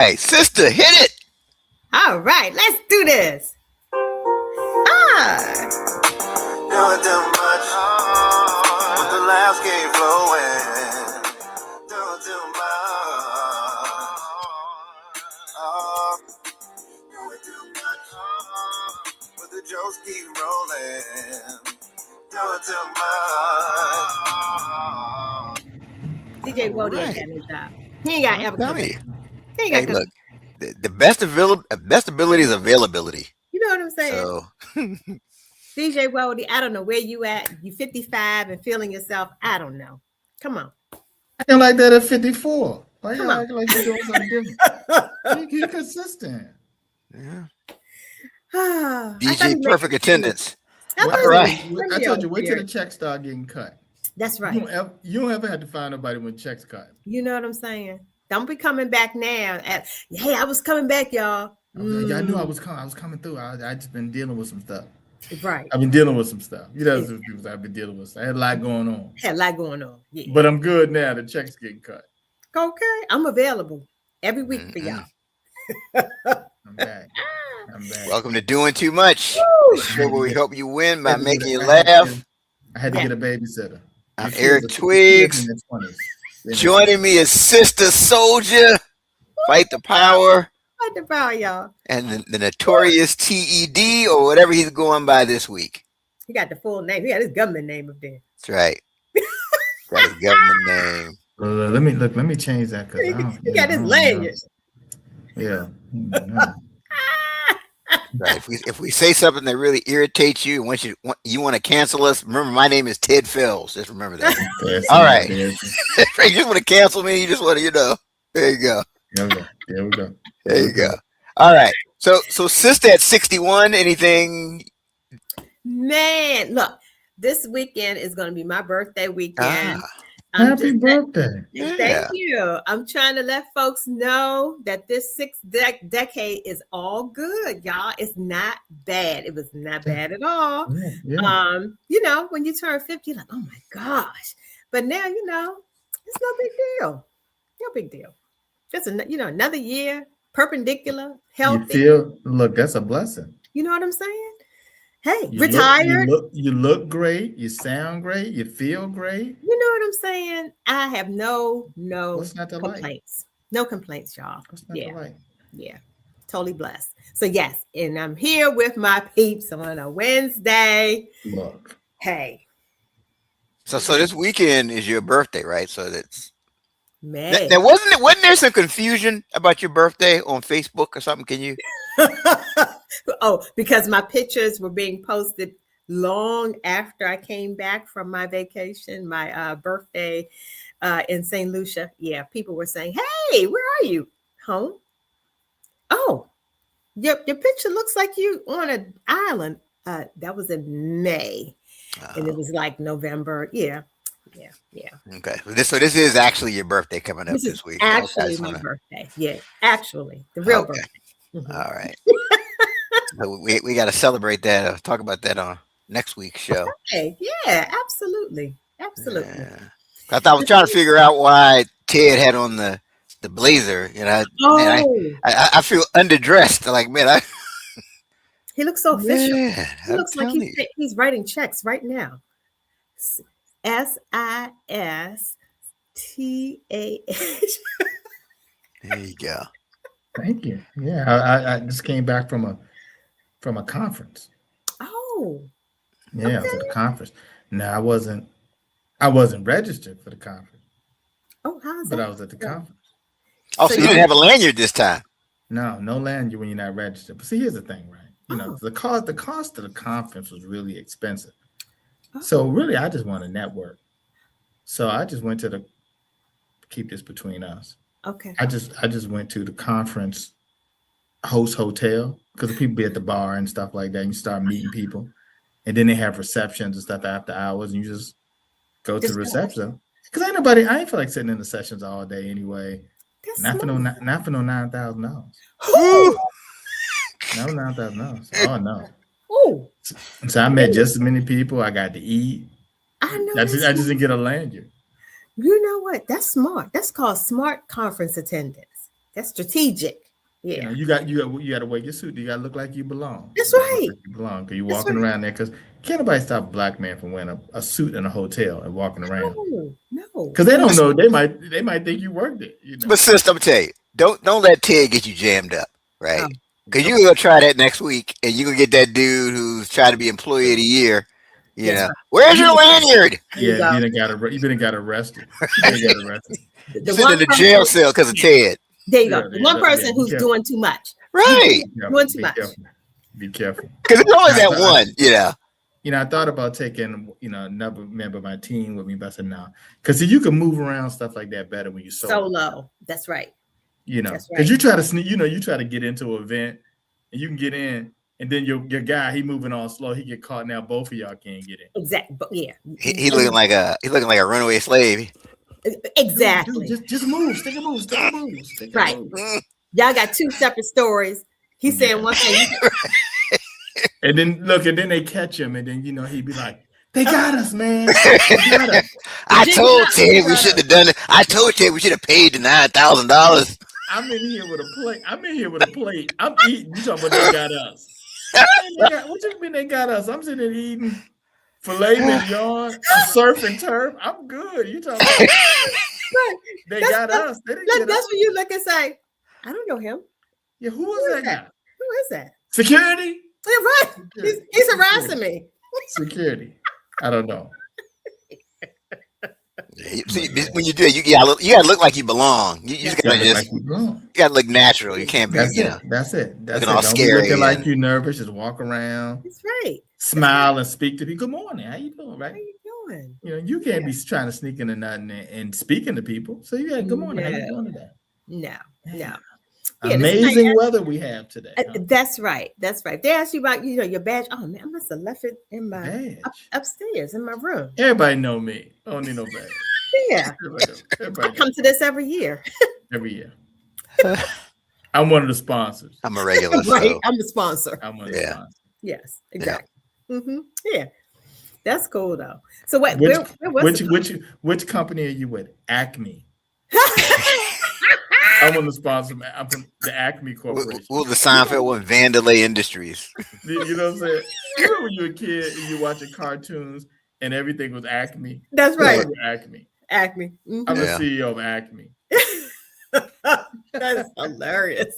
Hey, sister, hit it. All right, let's do this. Doing too much, but the laughs keep flowing. Doing too much, doing too much, but the jokes keep rolling. Doing too much. DJ Wody ain't got no job. He ain't got ever come back. He ain't got Hey, look, the best ability is availability. You know what I'm saying? So, DJ Wody, I don't know where you at. You 55 and feeling yourself. I don't know. Come on. I feel like that at 54. Why Come you on. act like you're doing something different? He consistent. yeah. I thought DJ he made- perfect attendance. I thought All he right. made- I told you, wait till the checks start getting cut. That's right. You don't ever have to find nobody when checks cut. You know what I'm saying? Don't be coming back now. Hey, I was coming back, y'all. Yeah, I knew I was coming through. I just been dealing with some stuff. Right. I've been dealing with some stuff. You know, some people I've been dealing with. I had a lot going on. Had a lot going on. Yeah. But I'm good now. The checks getting cut. Okay. I'm available every week for y'all. I'm back. Welcome to Doing Too Much. Woo! The show where we help you win by making you I laugh. had to get a babysitter. I'm Eric Twigs. Joining me is Sister Soldier. Fight the power. Fight the power, y'all. And the notorious TED or whatever he's going by this week. He got the full name. He got his government name up there. That's right. Got his government name. Let me change that because he got his lanyard. Yeah. Right. If we say something that really irritates you and you want to cancel us, remember my name is Ted Fells. Just remember that. All right. You just want to cancel me. You just want to, There you go. There we go. There you go. All right. So sister at 61. Anything? Man, look, this weekend is going to be my birthday weekend. Happy birthday. Thank you. I'm trying to let folks know that this sixth decade is all good, y'all. It's not bad. It was not bad at all. Yeah. When you turn 50, you're like, oh my gosh. But now, it's no big deal. No big deal. Just, another year, perpendicular, healthy. Look, that's a blessing. You know what I'm saying? Hey, You retired. You look great. You sound great. You feel great. You know what I'm saying? I have no What's not to like? complaints. No complaints, y'all. What's not to like? Yeah. Totally blessed. So yes, and I'm here with my peeps on a Wednesday. Look. Hey. So this weekend is your birthday, right? So that's Man. Now wasn't there some confusion about your birthday on Facebook or something? Can you? Oh, because my pictures were being posted long after I came back from my vacation, my birthday in St. Lucia. Yeah, people were saying, "Hey, where are you? Home? Oh, your picture looks like you on an island." That was in May, and it was like November. Yeah. Okay. So this is actually your birthday coming up this week. Actually, my birthday. Yeah, actually, the real birthday. Mm-hmm. All right. So we got to celebrate that. Talk about that on next week's show. Okay. Yeah, absolutely. Yeah. I was trying to figure out why Ted had on the blazer. I feel underdressed. Like, man, he looks so official. Yeah, he looks like he's writing checks right now. SISTAH. There you go. Thank you. Yeah, I just came back from a conference. Oh. Yeah, okay. for the conference. Now I wasn't registered for the conference. Oh, how's that? But I was at the conference. Oh, so you didn't have a lanyard this time? No lanyard when you're not registered. But see, here's the thing, right? The cost of the conference was really expensive. Oh. So really, I just want to network. So I just went to keep this between us. Okay. I just went to the conference host hotel because the people be at the bar and stuff like that. And you start meeting people, and then they have receptions and stuff after hours, and you just go to the reception. Because I ain't feel like sitting in the sessions all day anyway. Not for no $9,000. No, $9,000. Oh no. Oh. So I met just as many people. I got to eat. I know. I just didn't get a lanyard. You know what? That's smart. That's called smart conference attendance. That's strategic. Yeah. You know, you got to wear your suit. You got to look like you belong. That's You gotta right. look like you belong because you're walking around there. Because can't nobody stop a black man from wearing a suit in a hotel and walking around. No. Because they don't know. They might think you worked it. You know. But sis, I'm gonna tell you, don't let Ted get you jammed up, right? Because you're gonna try that next week, and you're gonna get that dude who's trying to be employee of the year. You know, where's your lanyard? Yeah, you've been got arrested. You got arrested. You're sitting in the jail cell because of Ted. There you go. The one person who's doing too much. Right. Doing too much. Be careful. Because it's always that one, You know, I thought about taking, another member of my team with me, but I said no. Because you can move around stuff like that better when you're solo. That's right. Because you try to sneak, you try to get into an event and you can get in, and then your guy, he moving all slow, he get caught. Now both of y'all can't get in. Exactly. Yeah. He looking like a runaway slave. Exactly. Dude, just move. Stick a move. Right. Y'all got two separate stories. He's saying one thing. And then they catch him, and then he be like, "They got us, man. They got us." I told Ted we shouldn't have done it. I told Ted we should have paid the $9,000. I'm in here with a plate. I'm eating. You talking about they got us? What you mean they got us? I'm sitting there eating filet mignon, surf and turf. I'm good. You talking about they got us? They didn't get us. That's when you look and say, "I don't know him." Yeah, who is that guy? Who is that? Security? Yeah, right. He's harassing me. Security. I don't know. See, when you do it, you gotta look like you belong. You just gotta look natural. You can't be. That's it. Looking all scary. Looking like you nervous. Just walk around. That's right. Smile and speak to people. Good morning. How you doing? Right? How you doing? You can't be trying to sneak into nothing and speaking to people. So good morning. How you doing today? No. Amazing weather we have today. Huh? That's right. They ask you about your badge. Oh man, I must have left it in my upstairs in my room. Everybody know me. I don't need no badge. Yeah. Everybody I come to this every year. Every year. I'm one of the sponsors. I'm a regular. Right. I'm the sponsor. I'm one of the sponsors. Yes, exactly. Yeah. Mm-hmm. Yeah. That's cool though. So which company are you with? Acme. I'm on the sponsor. I'm from the Acme Corporation. Well, the Seinfeld one, Vandalay Industries. You know what I'm saying? You remember when you were a kid and you watching cartoons and everything was Acme? That's right. Acme. Mm-hmm. I'm the CEO of Acme. That's hilarious.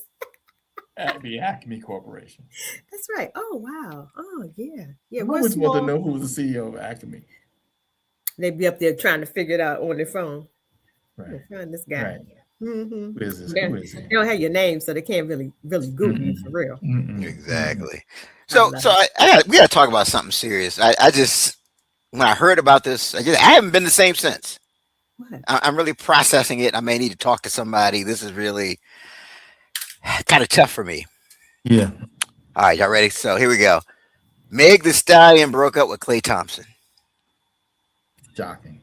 Acme Corporation. That's right. Oh wow. Oh yeah. I always want to know who's the CEO of Acme. They'd be up there trying to figure it out on their phone. Right. Find this guy. Right. Mm-hmm. Who is this? They don't have your name, so they can't really Google you for real. Exactly. So we got to talk about something serious. I just, when I heard about this, I haven't been the same since. What? I'm really processing it. I may need to talk to somebody. This is really kind of tough for me. Yeah. All right, y'all ready? So here we go. Meg Thee Stallion broke up with Klay Thompson. Shocking.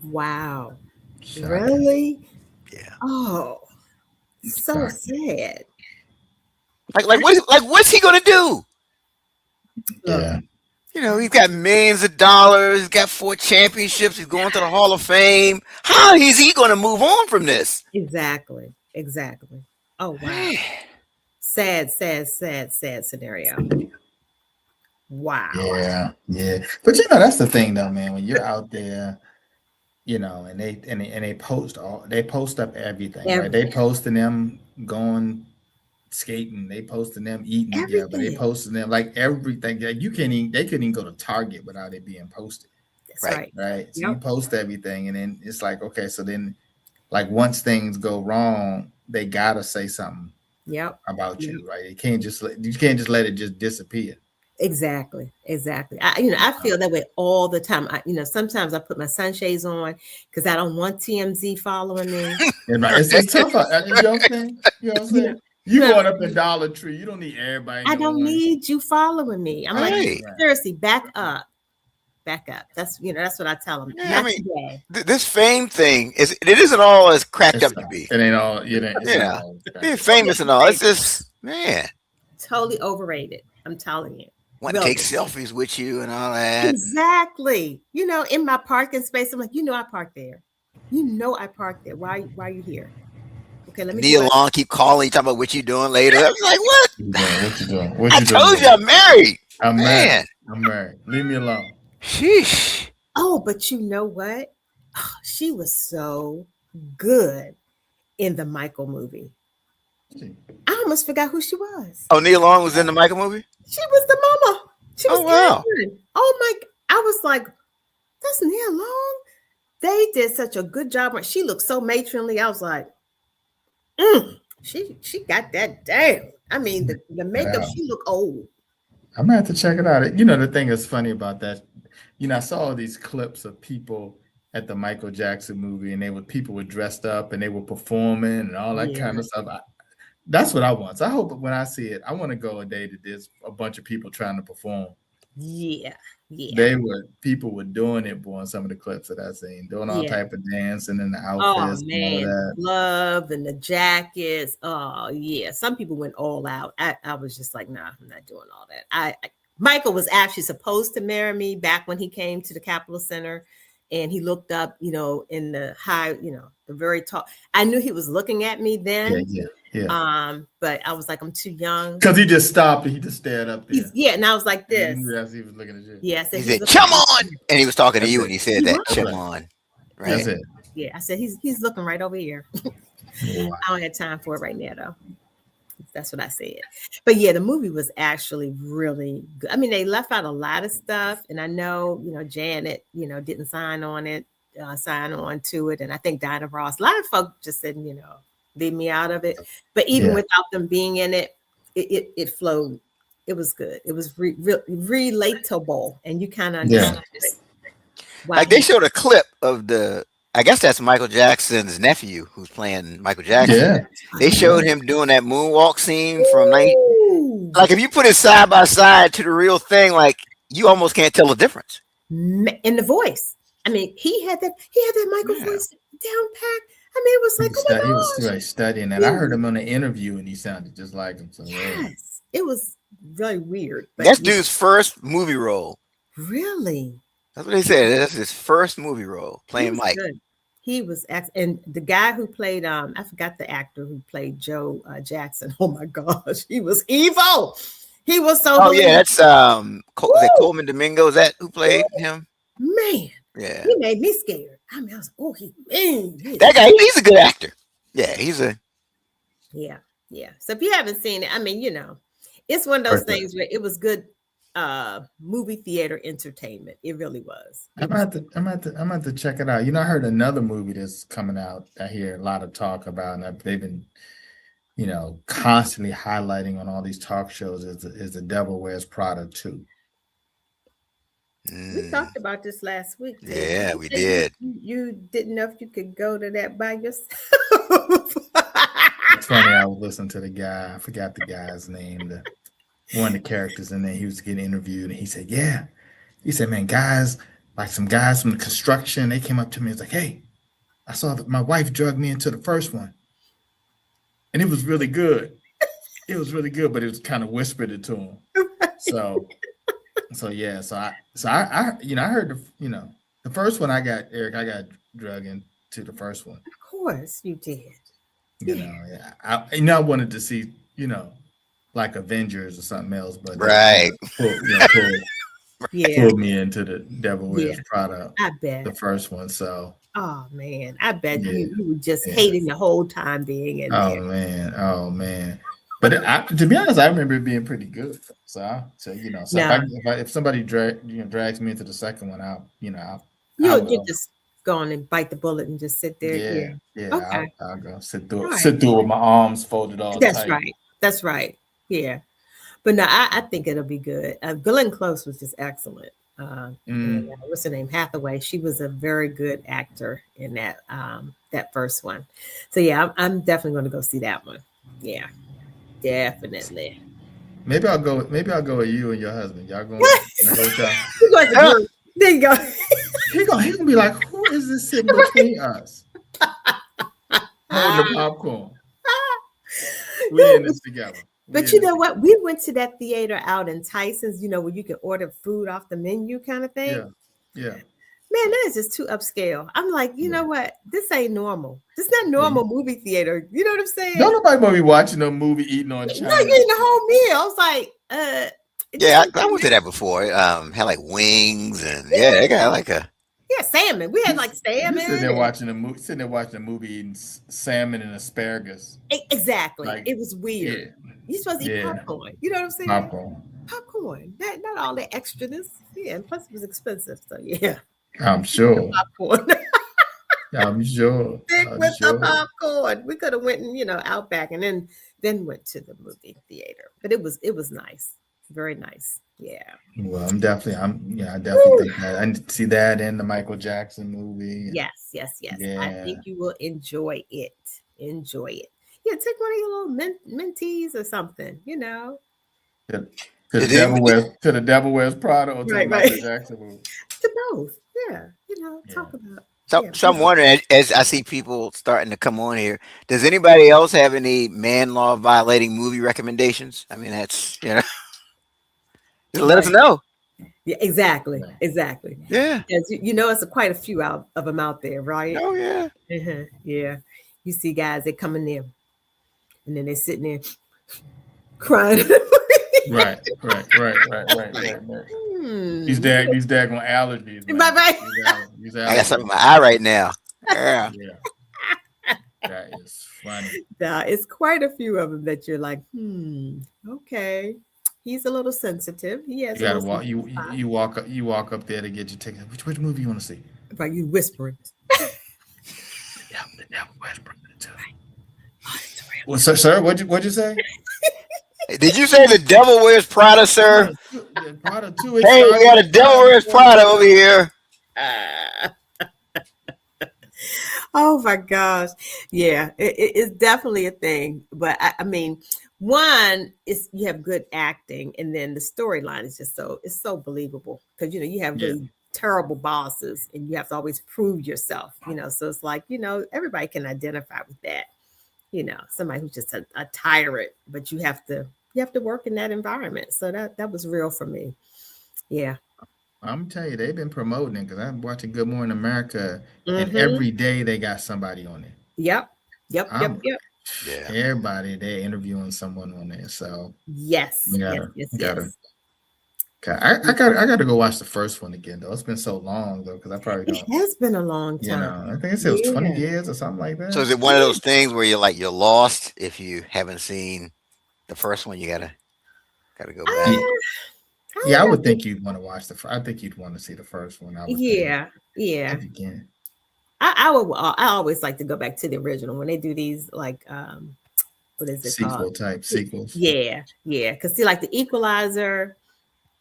Wow. Shocking. Really? Yeah. Oh, so sad. What's he gonna do? Yeah. He's got millions of dollars. He's got 4 championships. He's going to the Hall of Fame. How is he going to move on from this? Exactly. Oh wow. Sad scenario. Wow. Yeah. But that's the thing though, man. When you're out there, and they post up everything. Right? They posting them going skating. They posting them eating together. They posting them like everything. Like they couldn't even go to Target without it being posted. That's right. Right. So you post everything, and then it's like, okay, so then like once things go wrong, they gotta say something about you, right? You can't just let it just disappear. Exactly. I feel that way all the time. Sometimes I put my sunshades on because I don't want TMZ following me. It's tough. You know what I'm saying? You going up in Dollar Tree. You don't need everybody. I don't need you following me. I'm like, seriously, back up. That's what I tell them. Yeah, this fame thing it isn't all as cracked up to be. It ain't all. Being famous and all. It's just totally overrated. I'm telling you. Want to take selfies with you and all that. Exactly. In my parking space, I'm like, I parked there. I parked there. Why are you here? Okay, let me Nia do Long keep calling, talking about what you doing later. I was like, what? What you doing? What I you doing? told you I'm married. I'm Man. married. I'm married. Leave me alone. Sheesh. Oh, but you know what? She was so good in the Michael movie. I almost forgot who she was. Oh, Nia Long was in the Michael movie? She was the mama. She was wow. Catherine. Oh my! I was like, that's Nia Long. They did such a good job. She looked so matronly. I was like, she got that down. I mean, the makeup. Wow. She looked old. I'm gonna have to check it out. You know, the thing that's funny about that, you know, I saw all these clips of people at the Michael Jackson movie, and people were dressed up and they were performing and all that kind of stuff. That's what I want. So I hope when I see it, I want to go a day that there's a bunch of people trying to perform. Yeah. People were doing it, boy, in some of the clips that I've seen, doing all type of dancing and the outfits. Oh man, the glove and the jackets. Oh yeah, some people went all out. I was just like, nah, I'm not doing all that. Michael was actually supposed to marry me back when he came to the Capitol Center, and he looked up, you know, in the high, you know, the very top. I knew he was looking at me then. Yeah. But I was like, I'm too young. Because he just stopped and he just stared up there. And I was like this. He was looking at you. Yeah, I said, he said, "Come on," and he was talking to you, and he said that, "Come on." Right. That's it. Yeah, I said he's looking right over here. I don't have time for it right now, though. That's what I said. But yeah, the movie was actually really good. I mean, they left out a lot of stuff, and I know, you know, Janet, you know, didn't sign on to it, and I think Diana Ross. A lot of folks just said, you know, leave me out of it. But even without them being in it, it flowed. It was good. It was relatable, and you kind of understood it. Wow. Like they showed a clip of I guess that's Michael Jackson's nephew who's playing Michael Jackson. Yeah. They showed him doing that moonwalk scene from like if you put it side by side to the real thing, like you almost can't tell the difference. In the voice. I mean, he had that Michael voice down packed. I mean, it was like, oh my gosh. He was studying that. I heard him on an interview and he sounded just like him. So yes. It was really weird. But that's dude's first movie role. Really? That's what they said. That's his first movie role, playing Mike. Good. He was and the guy who played I forgot the actor who played Joe Jackson. Oh my gosh, he was evil. He was so. Oh yeah, that's is that Coleman Domingo? Is that who played him? Man, yeah, he made me scared. I mean, I was that guy. He's a good actor. Yeah, yeah. So if you haven't seen it, I mean, you know, it's one of those things where it was good. Movie theater entertainment. It really was. I'm about to check it out. You know, I heard another movie that's coming out. I hear a lot of talk about, and they've been, you know, constantly highlighting on all these talk shows is The Devil Wears Prada 2. We talked about this last week. Yeah, we did. You didn't know if you could go to that by yourself. It's funny. I was listening to the guy. I forgot the guy's name. One of the characters in there, he was getting interviewed, and he said, "Yeah." He said, "Man, guys, like some guys from the construction, they came up to me. It's like, hey, I saw that my wife drugged me into the first one, and it was really good. It was really good, but it was kind of whispered it to him. So yeah. So I you know, I heard the first one I got drugged into the first one. Of course, you did. You know, I wanted to see, you know, like Avengers or something else, but pulled me into The Devil Wears Prada. I bet the first one. So, oh man, I bet you were just hating the whole time being in there. Oh man. But to be honest, I remember it being pretty good. So you know, if somebody drags me into the second one, you'll just go on and bite the bullet and just sit there. Yeah. Okay. I'll go sit through it with my arms folded all tight. That's right. Yeah, but no, I think it'll be good. Glenn Close was just excellent. What's her name? Hathaway. She was a very good actor in that first one. So yeah, I'm definitely going to go see that one. Yeah, definitely. Maybe I'll go with you and your husband. Y'all going? There you go. He gonna be like, who is this sitting between us? Holding the popcorn. We in this together. But you know what? We went to that theater out in Tyson's, you know, where you can order food off the menu kind of thing. Yeah. Man, that is just too upscale. I'm like, you know what? This ain't normal. This not normal movie theater. You know what I'm saying? Don't nobody want to be watching a movie eating on China. No, you eating the whole meal. I was like, Yeah, I went to that before. Had like wings and they got like a salmon. We had like salmon. Sitting there watching a movie, eating salmon and asparagus. Exactly. Like, it was weird. Yeah. You're supposed to eat popcorn. You know what I'm saying? Popcorn. Not all that extraness. Yeah, and plus it was expensive. So yeah. I'm sure. Popcorn. I'm sure. Stick with the popcorn. We could have went and Outback and then went to the movie theater. But it was nice. Very nice. Yeah. Well, I definitely think that. I see that in the Michael Jackson movie. Yes. Yeah. I think you will enjoy it. Enjoy it. Yeah, take one of your little mentees or something, To the Devil Wears Prada or to the Michael Jackson movie. To both. Yeah. Talk about. So I'm wondering, as I see people starting to come on here, does anybody else have any man law violating movie recommendations? I mean, that's just let us know. Yeah, exactly. Yeah. It's quite a few of them out there, right? Oh yeah. Yeah. You see guys that come in there, and then they're sitting there crying. Right. These daggone allergies. Man. Right. I got something in my eye right now. Yeah. That is funny. It's quite a few of them that you're like, okay. He's a little sensitive. He has. You gotta you walk up there to get your ticket. Which movie you want to see? Right, you whispering. The Devil Wears Prada too. Well, sir, what'd you say? Did you say the Devil Wears Prada, sir? Prada too. Hey, we got a Devil Wears Prada over here. Oh my gosh. Yeah, it's definitely a thing. But I mean, one is you have good acting, and then the storyline is just so believable because you have really terrible bosses and you have to always prove yourself, so it's like, everybody can identify with that, somebody who's just a tyrant, but you have to work in that environment. So that was real for me. Yeah. I'm telling you, they've been promoting it because I'm watching Good Morning America, and every day they got somebody on it. Yep. Yeah. Everybody, they're interviewing someone on there. So yes. I gotta go watch the first one again though. It's been so long though, because I probably don't. It has been a long time. I think it was 20 years or something like that. So is it one of those things where you're lost if you haven't seen the first one? You gotta go back. I would think you'd want to watch I think you'd want to see the first one. Yeah. Again. I always like to go back to the original when they do these like what is it called? Type sequels. Yeah. Because see, like the Equalizer,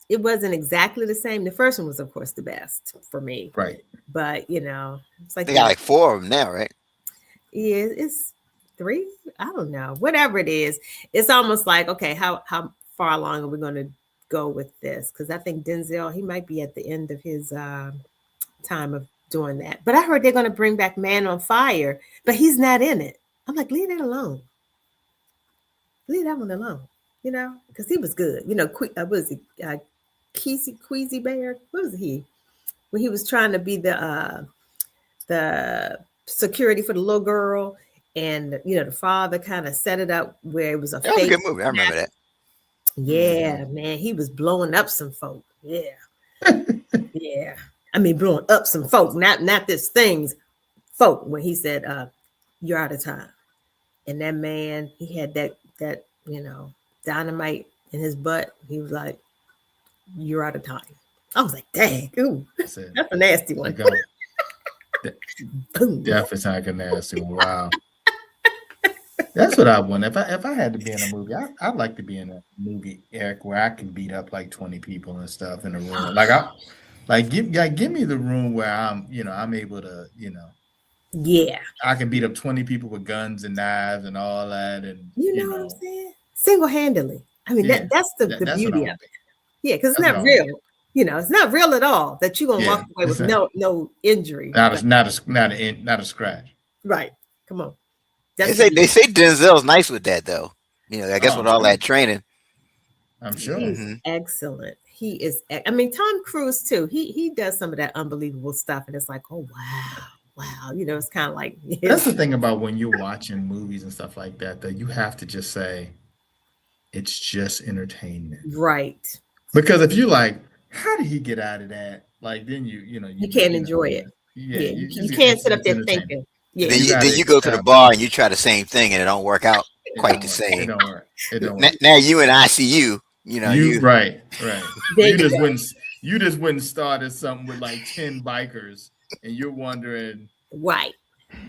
it wasn't exactly the same. The first one was, of course, the best for me. Right. But it's like they got like 4 of them now, right? Yeah, it's 3. I don't know. Whatever it is, it's almost like, okay, how far along are we going to go with this? Because I think Denzel, he might be at the end of his time of doing that. But I heard they're going to bring back Man on Fire, but he's not in it. I'm like, leave that alone. Leave that one alone. Because he was good. What was he? Queasy Bear? What was he? When he was trying to be the security for the little girl, and the father kind of set it up where it was a that was a good movie. I remember that. Yeah, man, he was blowing up some folk. Yeah. Yeah. I mean, blowing up some folk, not this thing's folk, when he said, you're out of time. And that man, he had that dynamite in his butt. He was like, you're out of time. I was like, dang, ooh, that's a nasty one. Definitely sound like a nasty one. Wow. That's what I want. If I had to be in a movie, I'd like to be in a movie, Eric, where I can beat up like 20 people and stuff in a room. Give me the room where I'm able to, yeah, I can beat up 20 people with guns and knives and all that, and you know what I'm saying, single-handedly. I mean, that's the beauty of it. Yeah, because it's not real. It's not real at all that you're gonna walk away with no injury. Not a scratch. Right. Come on. They say Denzel's nice with that though. I guess with all that training. I'm sure. He's excellent. He is. I mean, Tom Cruise too. He does some of that unbelievable stuff, and it's like, oh wow. You know, it's kind of like That's the thing about when you're watching movies and stuff like that. That you have to just say, it's just entertainment, right. Because if you like, how did he get out of that? Like, then you can't enjoy it. Yeah, you can't sit up there thinking. Yeah, then you go to the bar and you try the same thing and it don't work out quite the same. It don't work. It don't work. Now you in ICU. You know, right. You just wouldn't started something with like 10 bikers, and you're wondering, right.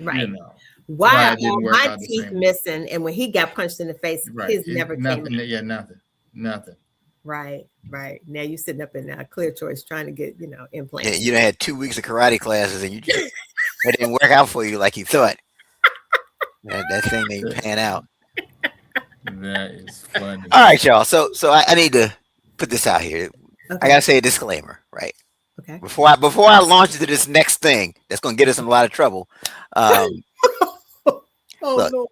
You know, why are my teeth missing? And when he got punched in the face, his never nothing. came. Yeah, nothing. Right. Now you're sitting up in Clear Choice trying to get implants. Yeah, you had 2 weeks of karate classes and it didn't work out for you like you thought. That thing didn't pan out. That is funny. All right, y'all. So I need to put this out here. Okay. I gotta say a disclaimer, right? Okay. Before I launch into this next thing that's gonna get us in a lot of trouble. Look, Lord.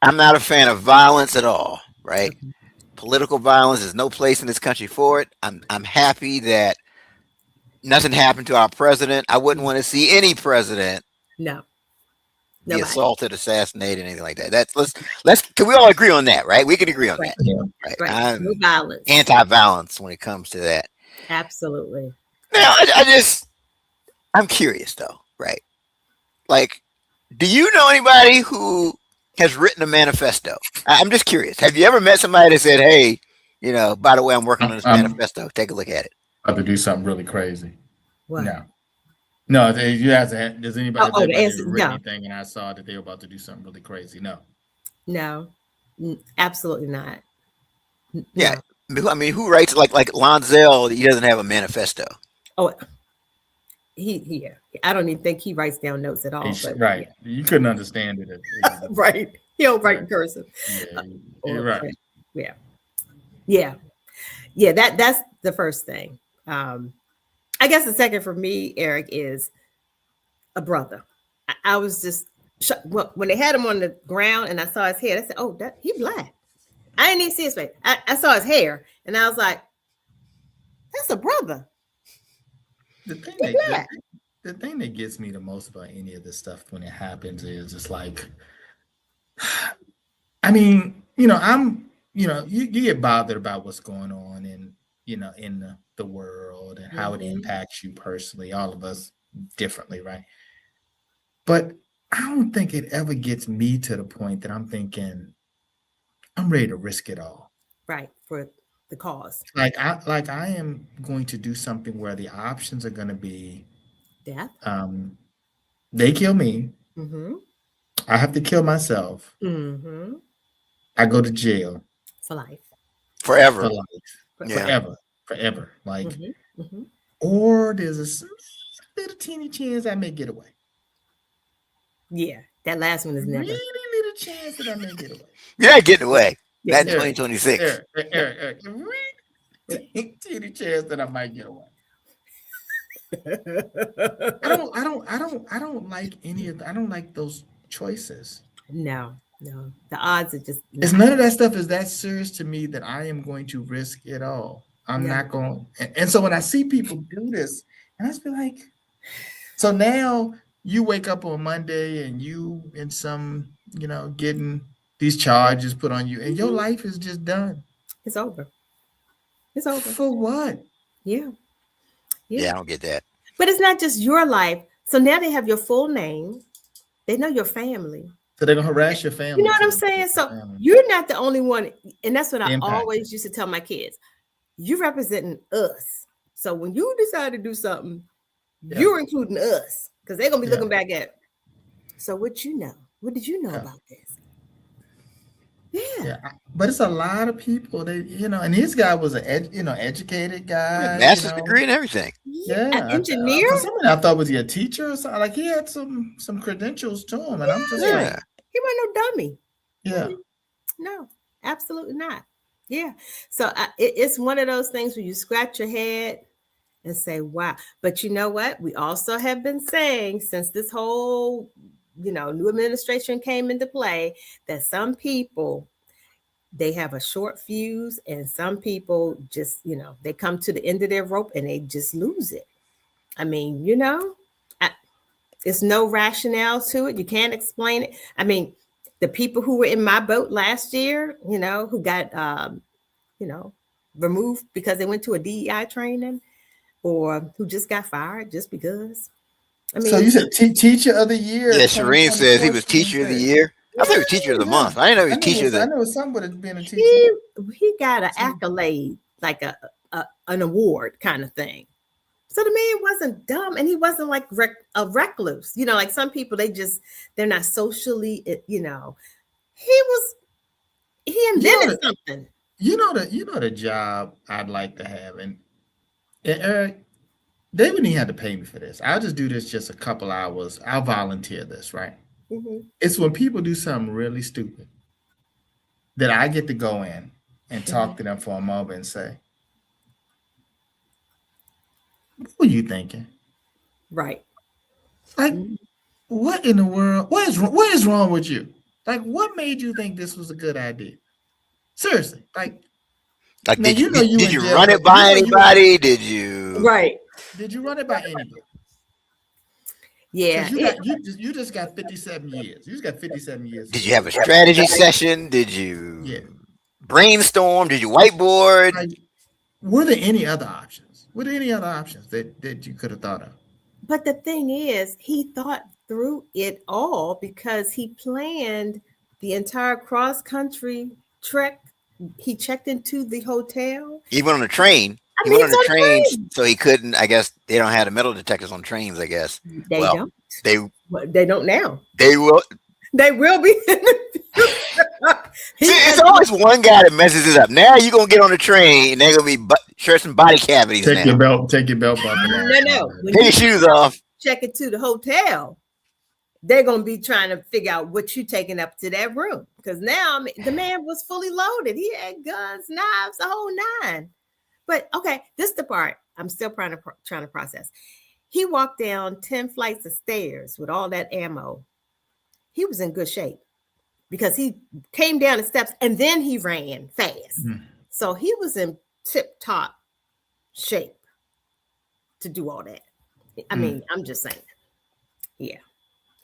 I'm not a fan of violence at all, right? Okay. Political violence, there's no place in this country for it. I'm happy that nothing happened to our president. I wouldn't want to see any president be assaulted, assassinated, anything like that. Can we all agree on that, right? We can agree on that. Yeah. Right. I'm no violence. Anti-violence when it comes to that. Absolutely. Now I'm curious though, right? Like, do you know anybody who has written a manifesto? I'm just curious. Have you ever met somebody that said, hey, by the way, I'm working on this manifesto. Take a look at it. About to do something really crazy. What? No. You have to. Does anybody written anything? And I saw that they were about to do something really crazy. No, absolutely not. No. Yeah, I mean, who writes like Lonzel? He doesn't have a manifesto. Oh, I don't even think he writes down notes at all. Right, you couldn't understand it. Right, he don't write in cursive. Yeah, you're right. Yeah. That's the first thing. I guess the second for me, Eric, is a brother. I was just when they had him on the ground and I saw his hair. I said, "Oh, he black." I didn't even see his face. I saw his hair and I was like, "That's a brother." The thing that gets me the most about any of this stuff when it happens is just like, I mean, you get bothered about what's going on in the world and how it impacts you personally, all of us differently, right? But I don't think it ever gets me to the point that I'm thinking I'm ready to risk it all. Right, for the cause. Like I am going to do something where the options are going to be death. They kill me. Mm-hmm. I have to kill myself. Mm-hmm. I go to jail for life. Forever. For life. Yeah. Forever. Like, or there's a little teeny chance I may get away. Yeah, that last one is never. Really little chance that I may get away. You're not getting away. That's 2026. Eric, really teeny chance that I might get away. I don't like any of. I don't like those choices. No. The odds are just. It's none of that stuff is that serious to me that I am going to risk it all. I'm not going. And so when I see people do this, and I just be like, so now you wake up on Monday and you in some, getting these charges put on you, and your life is just done. It's over. It's over. For what? Yeah, I don't get that. But it's not just your life. So now they have your full name. They know your family. So they're gonna harass your family. You know what I'm saying? So you're not the only one, and that's what I always used to tell my kids. You're representing us. So when you decide to do something, you're including us because they're gonna be looking back at. So what did you know about this? Yeah, but it's a lot of people. They, and this guy was an educated guy, master's degree and everything. Yeah, an engineer. I thought was he a teacher or something? Like he had some credentials to him, and I'm just like, he wasn't no dummy. Yeah, no, absolutely not. Yeah, so it's one of those things where you scratch your head and say, "Wow!" But you know what? We also have been saying since this whole new administration came into play that some people they have a short fuse, and some people just, they come to the end of their rope and they just lose it. I mean, it's no rationale to it. You can't explain it. I mean, the people who were in my boat last year, who got, removed because they went to a DEI training, or who just got fired just because. I mean, so you said teacher of the year. Yeah, Shireen says he was teacher of the year. I thought he was teacher of the month. I didn't know he was teacher of the. I know somebody being a teacher. He got an accolade, like an award kind of thing. So the man wasn't dumb, and he wasn't like a recluse. Like some people, they're not socially. He invented something. The job I'd like to have, and Eric, they wouldn't even have to pay me for this. I'll just do this just a couple hours. I'll volunteer this, right? Mm-hmm. It's when people do something really stupid that I get to go in and talk to them for a moment and say, what were you thinking? Right. Like, what in the world? What is wrong with you? Like, what made you think this was a good idea? Seriously, like did you run it by anybody? Did you? Right. Did you run it by anybody? Yeah. You just got 57 years. You just got 57 years. Did you have a strategy session? Did you brainstorm? Did you whiteboard? Like, were there any other options? Were there any other options that you could have thought of? But the thing is, he thought through it all because he planned the entire cross-country trek. He checked into the hotel. He went on a train. He went on a train, so he couldn't. I guess they don't have the metal detectors on trains. I guess they don't. They don't now. They will. They will be. It's always one guy that messes it up. Now you're gonna get on the train, and they're gonna be shirts and body cavities. Take your belt buckle. No. Take your shoes off. Check it to the hotel. They're going to be trying to figure out what you taking up to that room. Because now the man was fully loaded. He had guns, knives, the whole nine. But okay, this is the part I'm still trying to process. He walked down 10 flights of stairs with all that ammo. He was in good shape because he came down the steps and then he ran fast. Mm-hmm. So he was in tip-top shape to do all that. I mean, I'm just saying. Yeah.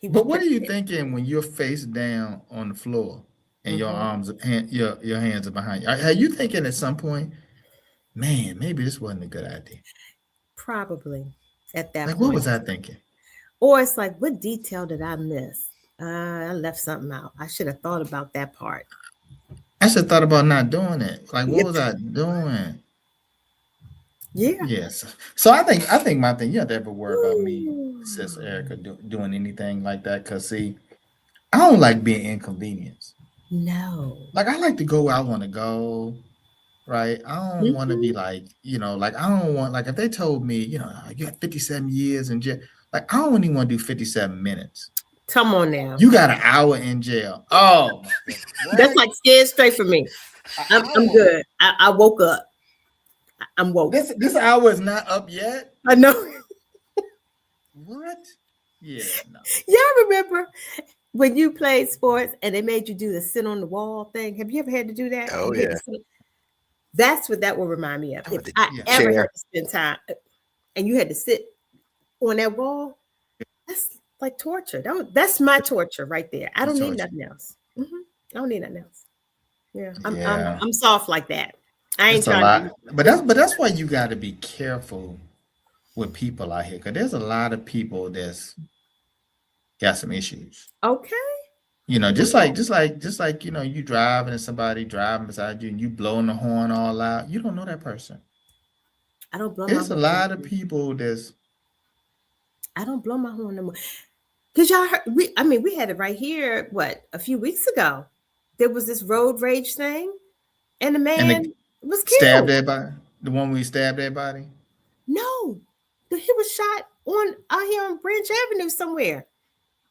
But what are you thinking when you're face down on the floor and your arms, your hands are behind you? Are you thinking at some point, man, maybe this wasn't a good idea? Probably at that point. What was I thinking? Or it's like, what detail did I miss? I left something out. I should have thought about that part. I should have thought about not doing it. Like, what was I doing? Yeah. Yes. So I think my thing, you have to ever worry about me, Sis Erica, doing anything like that. Because see, I don't like being inconvenienced. No. Like I like to go where I want to go. Right. I don't want to be like, like I don't want, like if they told me, you got 57 years in jail, like I don't even want to do 57 minutes. Come on now. You got an hour in jail. Oh, that's like scared straight for me. I'm good. I woke up. I'm woke. This hour is not up yet. I know. What? Yeah. No. Y'all remember when you played sports and they made you do the sit on the wall thing? Have you ever had to do that? Oh yeah. That's what that will remind me of. If I ever had to spend time and you had to sit on that wall, that's like torture. That's my torture right there. I don't need nothing else. I don't need nothing else. Yeah. I'm soft like that. I ain't trying to. But that's why you got to be careful with people out here, because there's a lot of people that's got some issues. Okay. Just like you driving and somebody driving beside you and you blowing the horn all out. You don't know that person. I don't blow. There's a lot of people that's. I don't blow my horn no more. Because y'all heard, we had it right here. A few weeks ago, there was this road rage thing, and the man was killed. Stabbed everybody. The one we stabbed everybody. No, he was shot out here on Branch Avenue somewhere.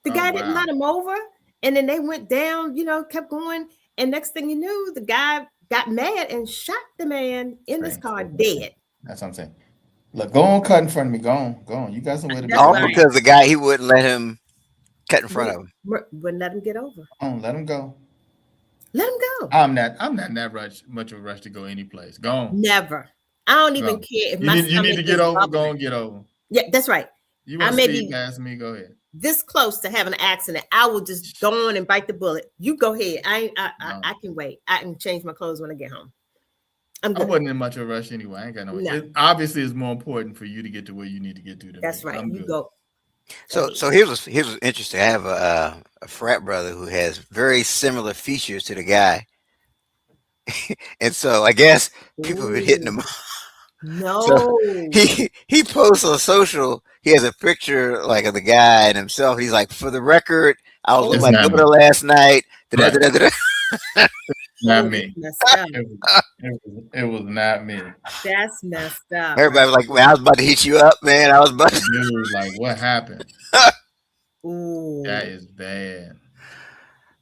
The guy didn't let him over, and then they went down. Kept going, and next thing you knew, the guy got mad and shot the man in his car dead. That's what I'm saying. Look, go on, cut in front of me. Go on. You got somewhere to be. All because the guy, he wouldn't let him cut in front of him. Wouldn't let him get over. Let him go. Let them go. I'm not in that much of a rush to go any place. Go on. Never. I don't even Go. care if You my need stomach to get is over. Go bubbling. and get over. Yeah, that's right. You I want to may speed be past me? Go ahead. this close to having an accident. I will just go on and bite the bullet. You go ahead. I can wait. I can change my clothes when I get home. I'm I good. wasn't in much of a rush anyway. I ain't got no. No. It obviously is more important for you to get to where you need to get to. That's me. right. I'm You good. go. So here's what's interesting. I have a frat brother who has very similar features to the guy, and so I guess people have been hitting him. Ooh, So no. he posts on social. He has a picture like of the guy and himself. He's like, for the record, I was with It's my Oh, not daughter me. last night. Right. Da-da-da-da-da. Not oh, that's me. messed up. It was not me. That's messed up. Everybody was like, man, I was about to hit you up, man. I was about to. Dude, like what happened? Ooh. That is bad.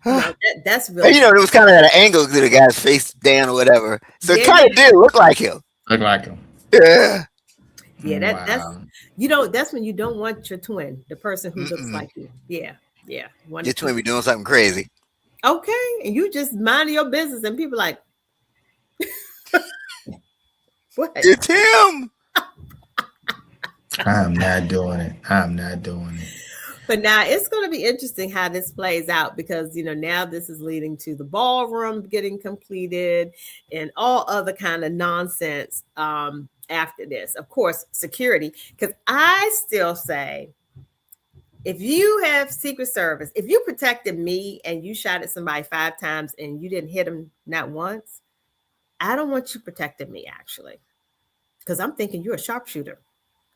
No, that's And, really it was kind of at an angle to the guy's face down or whatever. So it Yeah, kind of did look like him. Look like him. Yeah. yeah. That's Wow. that's when you don't want your twin, the person who looks Mm-mm. like you. Yeah. One Your to twin keep be doing something crazy. okay, and you just mind your business, and people like, what? It's him. I'm not doing it. I'm not doing it. But now it's going to be interesting how this plays out because now this is leading to the ballroom getting completed and all other kind of nonsense after this. Of course, security, because I still say, if you have Secret Service, if you protected me and you shot at somebody 5 times and you didn't hit them not once, I don't want you protecting me actually, because I'm thinking you're a sharpshooter.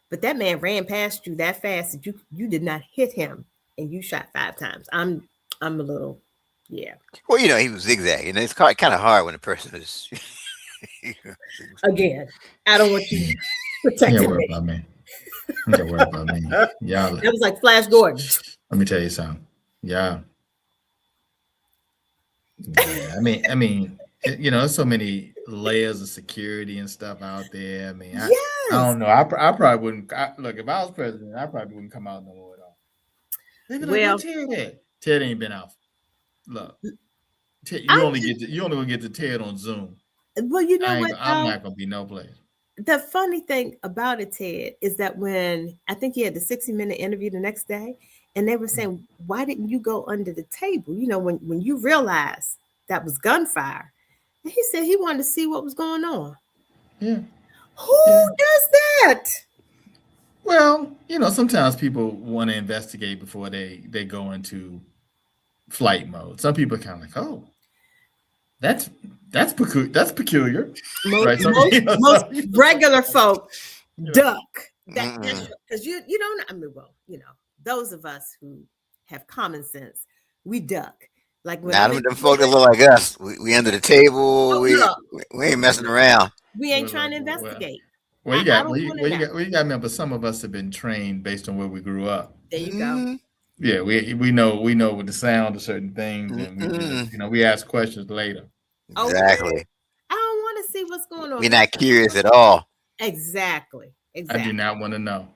But that man ran past you that fast that you did not hit him and you shot 5 times. I'm a little, yeah. Well, he was zigzagging. It's kind of hard when a person is. Again, I don't want you You protecting ain't worry me. about me. You ain't worry about me. Y'all. That was like Flash Gordon. Let me tell you something. Yeah. I mean, there's so many layers of security and stuff out there. I mean, I don't know. I probably wouldn't look if I was president. I probably wouldn't come out no more at all. They'd be like, Ted. Ted ain't been out. Look, Ted, you only gonna get to Ted on Zoom. Well, you know what? I'm not gonna be no place. The funny thing about it, Ted, is that when I think he had the 60-minute interview the next day, and they were saying, why didn't you go under the table? When you realized that was gunfire. And he said he wanted to see what was going on. Yeah. Who does that? Well, sometimes people want to investigate before they go into flight mode. Some people are kind of like, oh, that's peculiar. Most, right? most regular folk duck. Because you don't. I mean, well, those of us who have common sense, we duck. Like when them folk that look like us, we under the table. Oh, we ain't messing around. We ain't trying to investigate. Well, you got to remember, some of us have been trained based on where we grew up. There you go. Yeah, we know with the sound of certain things, and we ask questions later. Exactly. Okay. I don't want to see what's going on. We're not curious at all. Exactly. I do not want to know.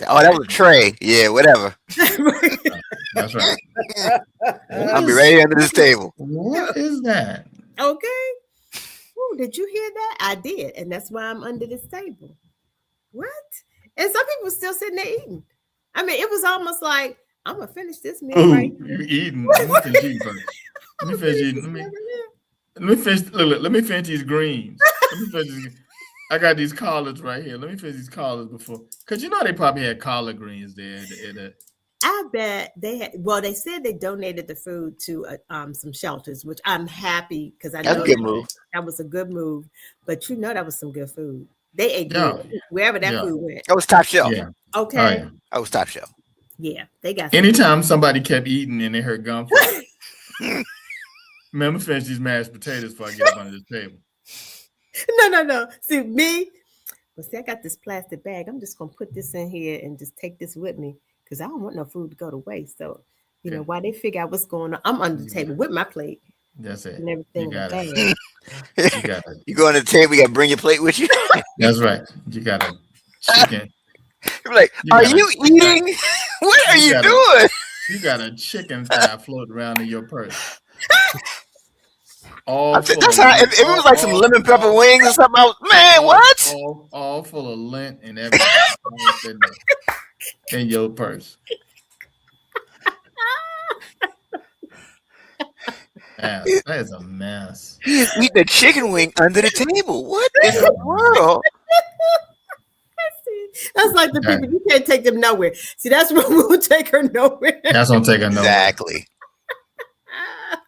Oh, that was a tray. Yeah, whatever. That's right. I'll be right under this table. What is that? Okay. Ooh, did you hear that? I did, and that's why I'm under this table. What? And some people still sitting there eating. I mean, it was almost like I'm gonna finish this meal. Ooh, right you eating? Let me finish eating first. Let me finish eating. Let me finish. Look, let me finish these greens. I got these collards right here. Let me finish these collards before, because they probably had collard greens there. I bet they had. Well, they said they donated the food to some shelters, which I'm happy because I know That's a good move. That was a good move. But that was some good food. They ate good wherever that food went. That was top shelf. Yeah. Okay. Oh, yeah. That was top shelf. Yeah, they got. Anytime somebody kept eating and they heard gunfire, man, I'm gonna finish these mashed potatoes before I get up under this table. No. See me. Well, I got this plastic bag. I'm just gonna put this in here and just take this with me because I don't want no food to go to waste. So, while they figure out what's going on, I'm under the table with my plate. That's it. And everything. You got it. You go on the table. You got to bring your plate with you. That's right. You got a chicken. You're like, are you eating? What are you doing? You got a chicken thigh floating around in your purse. All full That's of how. lint, If it was like some lemon pepper wings or something, man, what? all full of lint and everything in your purse. Man, that is a mess. He is eating a chicken wing under the table. What in the world? That's like the people, you can't take them nowhere. See, that's what we'll take her nowhere. That's gonna take her nowhere.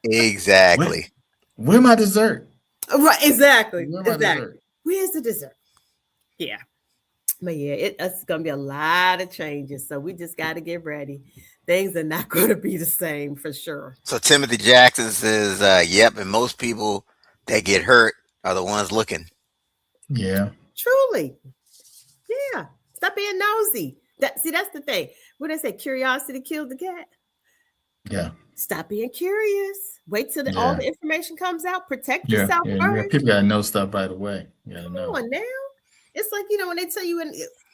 Exactly. Where my dessert? Right, exactly. Where my dessert? Where's the dessert? Yeah. But yeah, it's gonna be a lot of changes. So we just gotta get ready. Things are not gonna be the same for sure. So Timothy Jackson says, yep, and most people that get hurt are the ones looking. Yeah. Truly. Yeah. Stop being nosy. That's the thing. What they say, curiosity killed the cat. Yeah. Stop being curious. Wait till all the information comes out. Protect yourself first. Yeah. People gotta know stuff right away. Come on now. It's like, when they tell you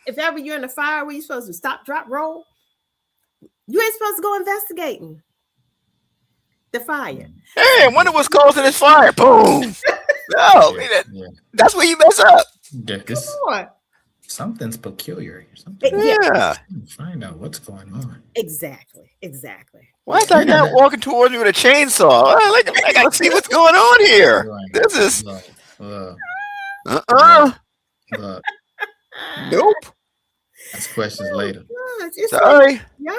if ever you're in a fire where you're supposed to stop, drop, roll, you ain't supposed to go investigating the fire. Hey, I wonder what's causing this fire. Boom. No, that's where you mess up. Come on. Something's peculiar. Yeah. Find out what's going on. Exactly. Why is that guy walking towards me with a chainsaw? I gotta see what's going on here. This is nope. That's questions later. Sorry. Yeah,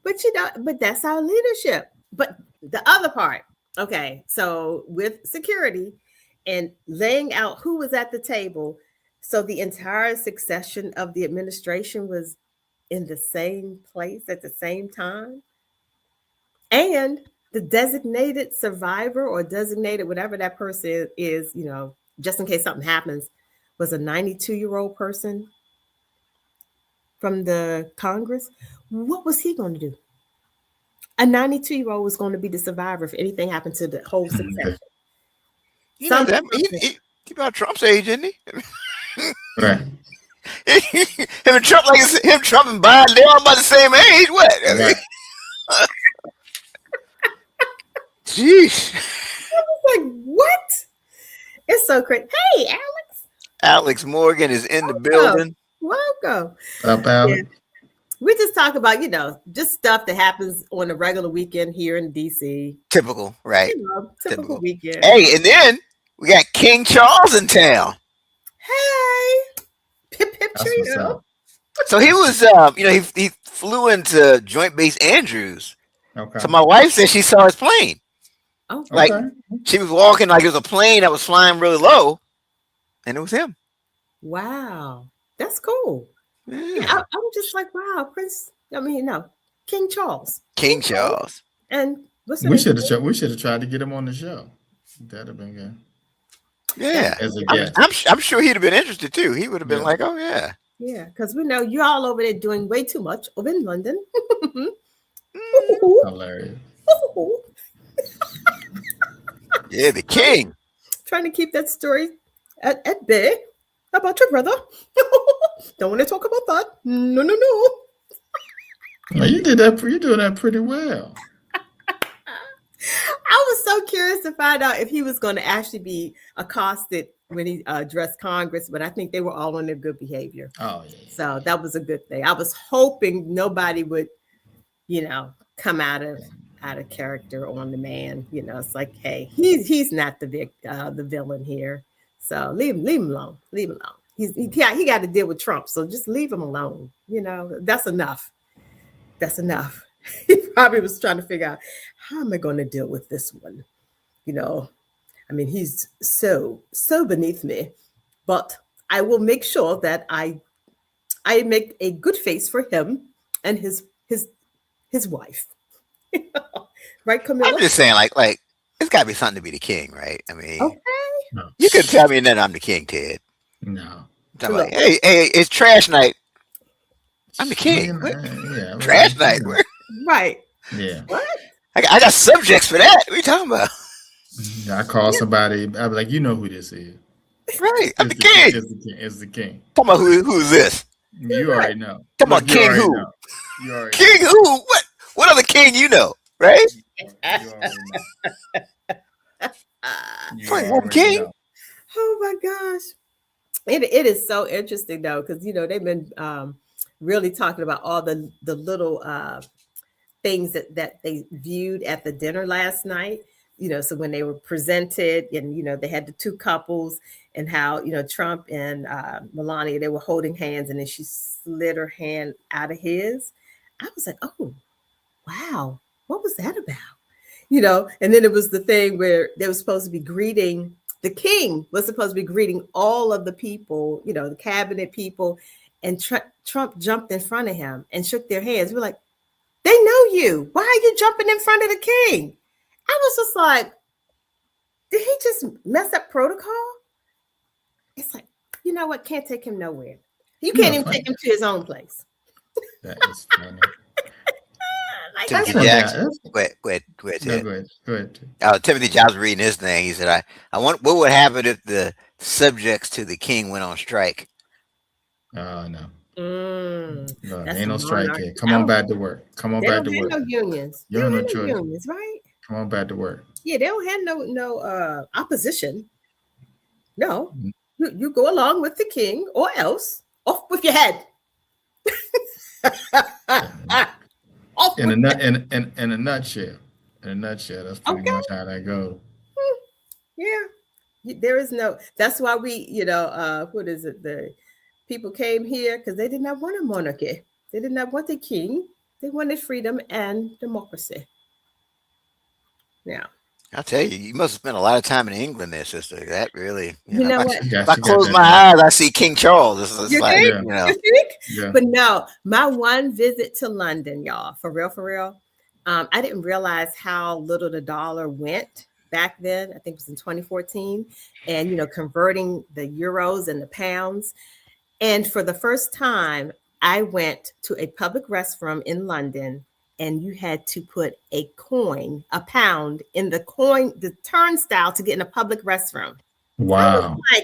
but that's our leadership. But the other part, okay, so with security and laying out who was at the table, so the entire succession of the administration was in the same place at the same time, and the designated survivor or designated whatever that person is, just in case something happens, was a 92-year-old person from the Congress. What was he going to do? A 92-year-old was going to be the survivor if anything happened to the whole succession. He about Trump's age, isn't he? Right. him and Trump, him, Trump and Biden, they're all about the same age. What? Right. Jeez. I was like, what? It's so crazy. Hey, Alex. Alex Morgan is in the building. Welcome. Up, Alex. Yeah. We just talk about, just stuff that happens on a regular weekend here in DC. Typical, right? Typical weekend. Hey, and then we got King Charles in town. Hey, pip pip trio. So he was, he flew into Joint Base Andrews. Okay. So my wife said she saw his plane. Oh, she was walking like it was a plane that was flying really low, and it was him. Wow, that's cool. Yeah. I'm just like, wow, King Charles. King Charles. And we should have tried to get him on the show. That'd have been good. Yeah, as a guest. I'm sure he'd have been interested too. He would have been like, oh yeah. Yeah, because we know you're all over there doing way too much over in London. Hilarious. Yeah, the king. Trying to keep that story at bay about your brother. Don't want to talk about that. No. Well, you did that. You're doing that pretty well. I was so curious to find out if he was going to actually be accosted when he addressed Congress, but I think they were all on their good behavior. Oh, yeah. So that was a good thing. I was hoping nobody would, come out of character on the man. It's like, hey, he's not the villain here. So leave him alone. Leave him alone. He got to deal with Trump. So just leave him alone. That's enough. He probably was trying to figure out, how am I going to deal with this one? He's so beneath me, but I will make sure that I make a good face for him and his wife. Right, Camilla? I'm just saying, like it's got to be something to be the king, right? Okay. You could tell me that I'm the king, Ted. No. I'm like, hey, it's trash night. I'm the king. Yeah, trash night. Right. Yeah. What? I got subjects for that. What are you talking about? I call somebody. I'll be like, you know who this is. Right. I'm the king. It's the king. Talking about who's this? You already know. Talking about king who? King who? What other king you know? Right? You already know. You Like, one already king? know. Oh my gosh. It is so interesting though, because they've been really talking about all the little things that they viewed at the dinner last night. So when they were presented, and they had the two couples, and how Trump and Melania, they were holding hands, and then she slid her hand out of his. I was like, oh wow, what was that about? And then it was the thing where they were supposed to be greeting, the king was supposed to be greeting all of the people, the cabinet people, and Trump jumped in front of him and shook their hands. We're like, they know you. Why are you jumping in front of the king? I was just like, did he just mess up protocol? It's like, you know what? Can't take him nowhere. You can't even take him to his own place. That is funny. Timothy Jackson. Go ahead, Ted. Go ahead. Timothy Jackson reading his thing. He said, I want, what would happen if the subjects to the king went on strike? Oh, no. No, ain't no strike here. Come on back to work. Come on back to work. No unions. You don't have no choice. Unions, right? Come on back to work. Yeah, they don't have no opposition. No, you go along with the king, or else off with your head. In a nutshell, that's pretty much how that goes. Yeah, there is no. That's why we, what is it? The people came here because they did not want a monarchy. They did not want a king. They wanted freedom and democracy. Yeah. I'll tell you, you must have spent a lot of time in England there, sister. That really, you know what? If I close my eyes, I see King Charles. It's you like, think? You think? Yeah. But no, my one visit to London, y'all, for real, I didn't realize how little the dollar went back then. I think it was in 2014, and converting the euros and the pounds. And for the first time, I went to a public restroom in London, and you had to put a pound in the turnstile to get in a public restroom. Wow. I was like,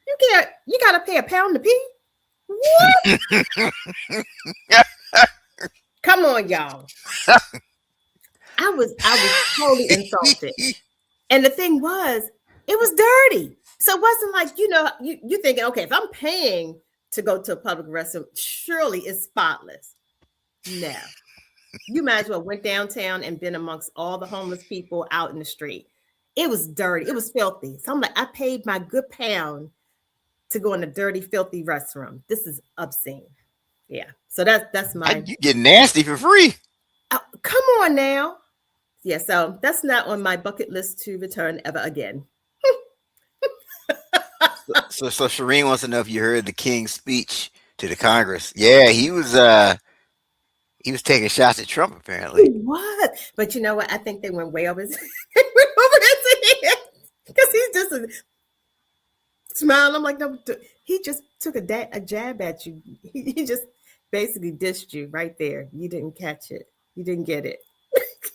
you got to pay a pound to pee? What? Come on, y'all. I was totally insulted. And the thing was, it was dirty. So it wasn't like, you thinking, okay, if I'm paying to go to a public restroom, surely it's spotless. No. You might as well went downtown and been amongst all the homeless people out in the street. It was dirty. It was filthy. So I'm like, I paid my good pound to go in a dirty, filthy restroom. This is obscene. Yeah. So that's my. You get nasty for free. Oh, come on now. Yeah. So that's not on my bucket list to return ever again. So Shireen wants to know if you heard the King's speech to the Congress. Yeah, he was taking shots at Trump, apparently. What? But you know what? I think they went way over his head. Because he's just smiling. I'm like, no, he just took a jab at you. He just basically dissed you right there. You didn't catch it. You didn't get it.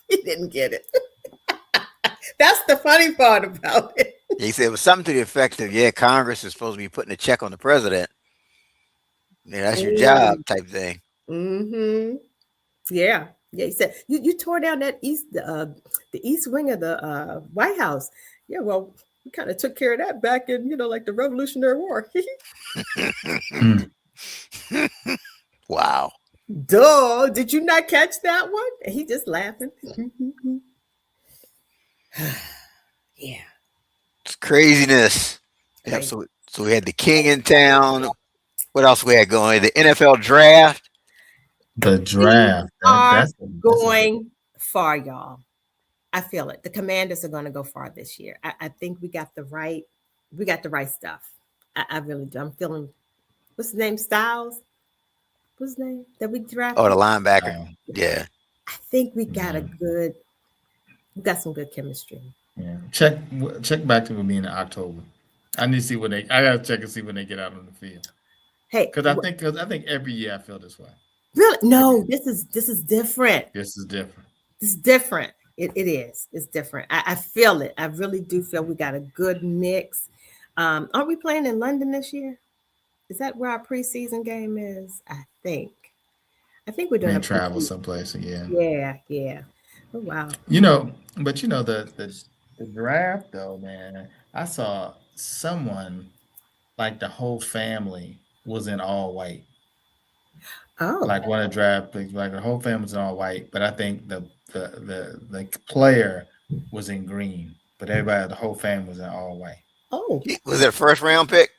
He didn't get it. That's the funny part about it. He said it was something to the effect of, Congress is supposed to be putting a check on the president. Yeah, that's your job type thing. Mm-hmm. Yeah. He said, you tore down that the east wing of the White House. Yeah, well, we kind of took care of that back in, like the Revolutionary War. Wow. Duh. Did you not catch that one? And he just laughing. Yeah. It's craziness. Yeah, so we had the King in town. What else we had going? The NFL draft. The draft. That's going far, y'all. I feel it. The Commanders are going to go far this year. I think we got the right stuff. I really do. I'm feeling, what's his name? Styles? What's his name that we drafted? Oh, the linebacker. Yeah. I think we got we got some good chemistry. Yeah. Check back to me in October. I need to see I gotta check and see when they get out on the field. Hey, because I think every year I feel this way. Really? No, this is different. This is different. It's different. It is. It's different. I feel it. I really do feel we got a good mix. Aren't we playing in London this year? Is that where our preseason game is? I think we're doing travel someplace again. Yeah. Oh wow. But the The draft, though, man. I saw someone like the whole family was in all white. Oh, Like one of the draft picks, like the whole family was in all white, but I think the player was in green, but everybody, the whole family was in all white. oh, Was it a first round pick?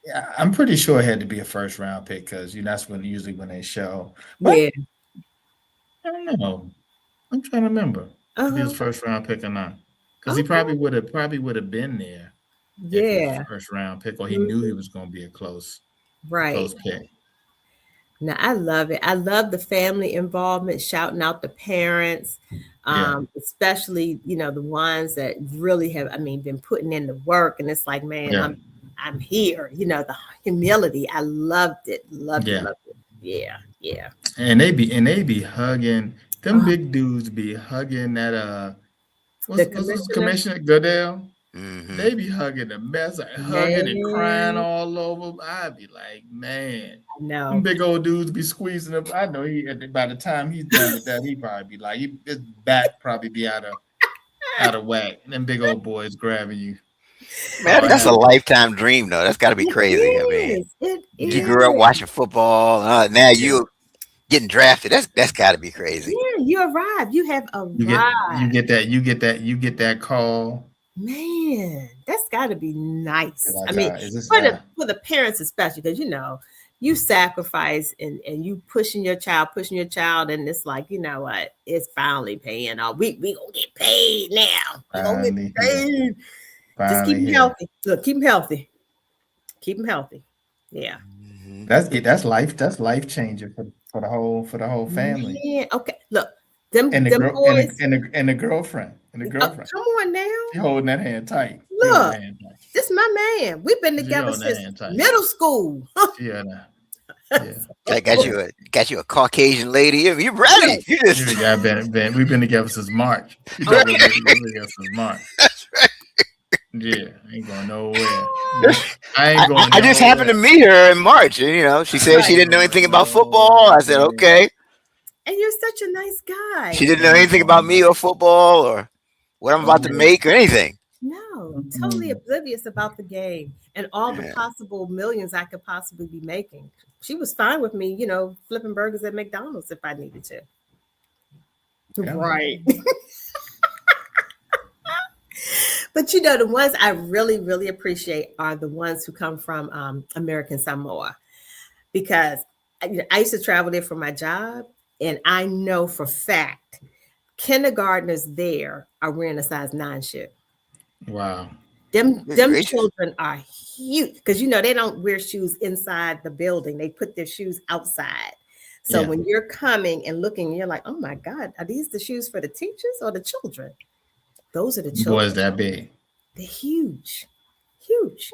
Yeah, I'm pretty sure it had to be a first round pick because that's when usually when they show. But yeah. I don't know. I'm trying to remember if he was Uh-huh. first round pick or not. Because he Okay. probably would have been there if he was Yeah. first round pick or he knew he Mhm. was going to be a Right. close pick. Now I love it. I love the family involvement, shouting out the parents, Yeah, especially the ones that really have, I mean, been putting in the work. And it's like, man, yeah, I'm here. The humility. I loved it. Loved it. yeah. Loved it. Yeah. Yeah. And they be hugging. Them Oh, big dudes be hugging that the what's this commissioner, Commissioner Goodell? Mm-hmm. They be hugging the mess, like hugging and crying man. all over. I'd be like, man, them No. big old dudes be squeezing up. I know by the time he's done with that, he probably be like, his back probably be out of whack. Them big old boys grabbing you. Man, Oh, that's a hell lifetime dream, though. That's got to be It crazy. I mean, is. It you yeah, grew up is. watching football. Now yeah. you getting drafted. That's got to be crazy. Yeah, you arrived. You have arrived. You get that call. Man, that's got to be nice. I Like, mean, is this for the parents especially, because you sacrifice and you pushing your child, and it's like, you know what, it's finally paying off. We gonna get paid now. We gonna get finally here? paid. Just keep Finally them here. healthy. Look, keep them healthy. Keep them healthy. Yeah. Mm-hmm. That's it. That's life. That's life changing for the whole family. Man, okay. Look, them And the them girl boys. and the girlfriend Come on now. She holding that hand tight. She holding Look, that hand tight. this my man. We've been She together holding that since hand tight. middle school. Yeah, yeah. Got you a Caucasian lady. You're ready. Yes. You just We've been together since March. We've been together since March. Yeah, ain't going nowhere. I ain't going. I just happened to meet her in March. And, she said she didn't know anything about football. I said, okay. And you're such a nice guy. She didn't know anything about me or football or what I'm about to make or anything. No, totally oblivious about the game and all the possible millions I could possibly be making. She was fine with me, flipping burgers at McDonald's if I needed to. Yeah. Right. But the ones I really, really appreciate are the ones who come from American Samoa, because I used to travel there for my job, and I know for fact kindergartners there are wearing a size 9 shoe. Wow. Them children are huge because they don't wear shoes inside the building. They put their shoes outside. So when you're coming and looking, you're like, oh my God, are these the shoes for the teachers or the children? Those are the children. Boys that big. They're huge. Huge.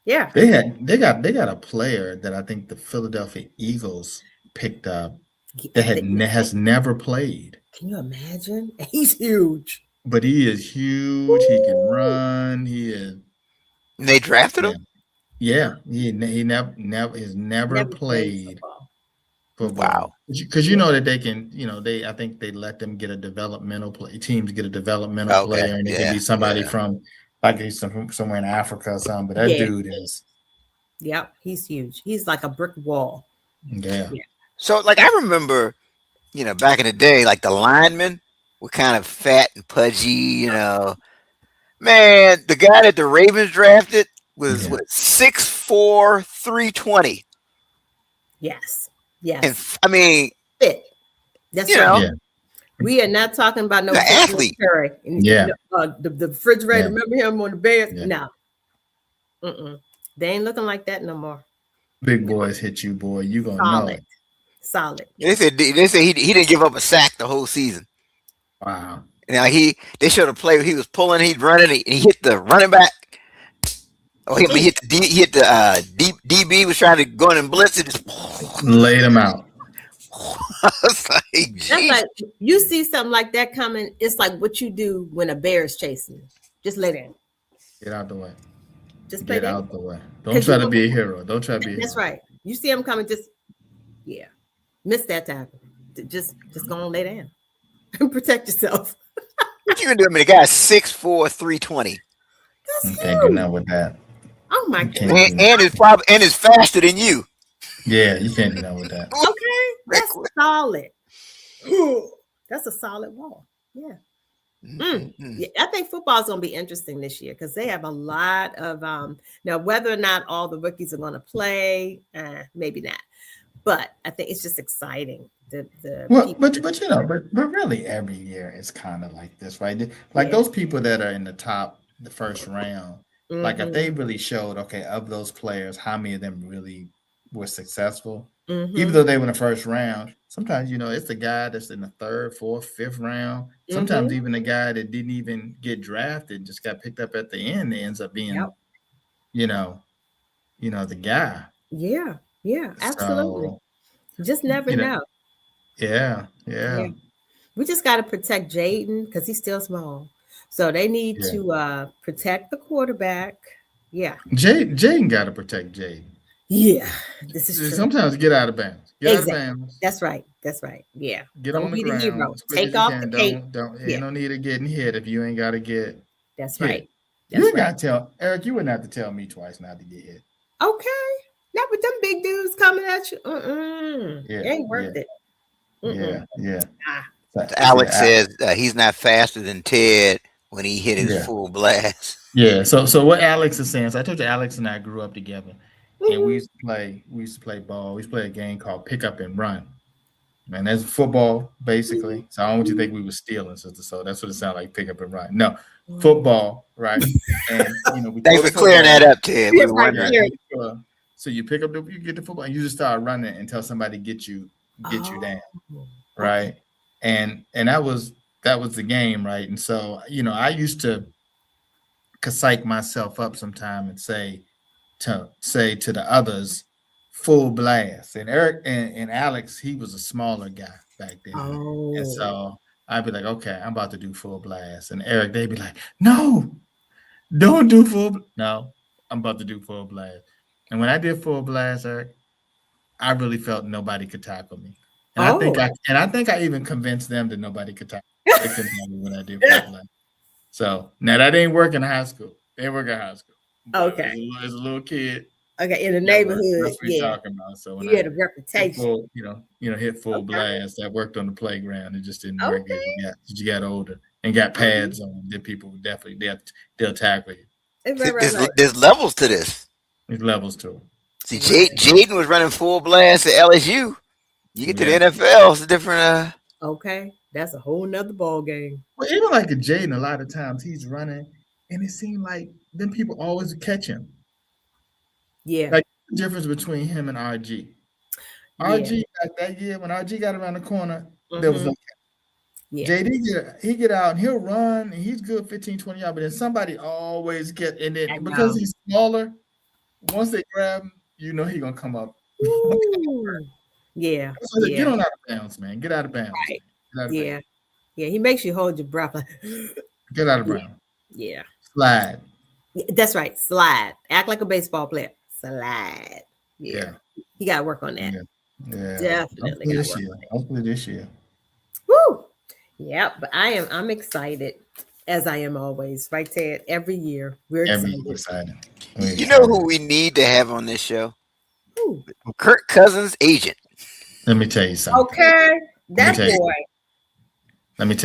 Yeah. They got a player that I think the Philadelphia Eagles picked up that has never played. Can you imagine? He's huge. But he is huge. He can run. He is. They drafted him? Yeah. He never played football. Wow. Because that they can, I think they let them get a developmental play. Teams get a developmental player, and it can be somebody from, like he's from somewhere in Africa or something. But that dude is. Yep, he's huge. He's like a brick wall. Yeah. So, I remember, back in the day, like the linemen were kind of fat and pudgy, Man, the guy that the Ravens drafted was 6'4", 320. Yes. And I mean, fit. That's right. Yeah. We are not talking about no athlete. Curry. The refrigerator. Remember him on the Bears? Yeah. No. They ain't looking like that no more. Big boys hit you, boy. You gonna know it. Solid. They said he didn't give up a sack the whole season. Wow. Now they showed a play where he was pulling, he's running, and he hit the running back. Oh, he hit the DB was trying to go in and blitz and just laid him out. That's like you see something like that coming. It's like what you do when a bear is chasing you. Just lay down. Get out the way. Just get out the way. Don't try to be a hero. Don't try to be a hero. That's right. You see him coming, just miss that time. Just go and lay down and protect yourself. What you gonna do? I mean, the guy's 6'4", 320. That's You can't do huge. nothing with that. Oh my You can't goodness. do And is faster than you. Yeah, you can't do nothing with that. Okay, that's solid. That's a solid wall. Yeah. Yeah, I think football is going to be interesting this year because they have a lot of now whether or not all the rookies are going to play, maybe not, but I think it's just exciting. But you know, but really every year it's kind of like this, right? Like those people that are in the first round, like if they really showed, okay, of those players, how many of them really were successful, even though they were in the first round. Sometimes, you know, it's the guy that's in the third, fourth, fifth round. Sometimes even the guy that didn't even get drafted, just got picked up at the end, ends up being, you know, the guy. Yeah, absolutely. So, Just never you know, know. yeah. We just got to protect Jaden because he's still small. So they need Yeah. to protect the quarterback. Yeah. Jaden got to protect Jaden. Yeah, this is true. Sometimes get out of bounds. Get out of bounds. That's right. Yeah. Get Don't on the be the hero. ground as quick Take as you off can. the cape. Don't. Ain't no need of getting hit if you ain't got to get That's hit. right. You ain't got to tell Eric. You wouldn't have to tell me twice not to get hit. Okay. Not with them big dudes coming at you. Yeah, it ain't worth it. Yeah. Alex says he's not faster than Ted when he hit his full blast. Yeah. So what Alex is saying? So I told you Alex and I grew up together, and we used to play ball. We used to play a game called Pick Up and Run. Man, that's football basically. So I don't want you to think we were stealing, sister. So that's what it sounded like. Pick up and run. No, football, right? And you know, thanks for clearing that up, Ted. We were wondering. So you pick up you get the football, and you just start running until somebody get you down, right? And that was the game, right? And so you know, I used to psych myself up sometime and say to the others, full blast. And Eric and Alex, he was a smaller guy back then. And so I'd be like, okay, I'm about to do full blast. And Eric, they'd be like, no, don't do full. No, I'm about to do full blast. And when I did full blast, Eric, I really felt nobody could tackle me. And I think I even convinced them that nobody could tackle me. They couldn't tackle me when I did full blast. So now that didn't work in high school. They didn't work in high school. But as a little kid. Okay, in the neighborhood, that's what you're talking about. So when you had a reputation, hit full blast. That worked on the playground. It just didn't work as you got older and got pads on. Then people would definitely they'll tackle you. There's levels to this. There's levels to it. See, Jaden was running full blast at LSU. You get to the NFL, it's a different. Okay, that's a whole nother ball game. Well, even like a Jaden, a lot of times he's running, and it seemed like then people always catch him. Yeah. Like the difference between him and RG. RG that year when RG got around the corner, there was JD he get out and he'll run and he's good 15, 20 yards, but then somebody always get in it because he's smaller. Once they grab him, you know he's gonna come up. Yeah. So get on out of bounds, man. Get out of bounds. Right. Yeah. He makes you hold your breath. Get out of bounds. Yeah. Slide. That's right. Slide. Act like a baseball player. Slide. Yeah. You got to work on that. Yeah. Definitely. Hopefully this year. Woo. Yeah. But I'm excited, as I am always, right, Ted? Every year. We're excited. You know who we need to have on this show? Who? Kirk Cousins' agent. Let me tell you something. Okay. That boy. Let me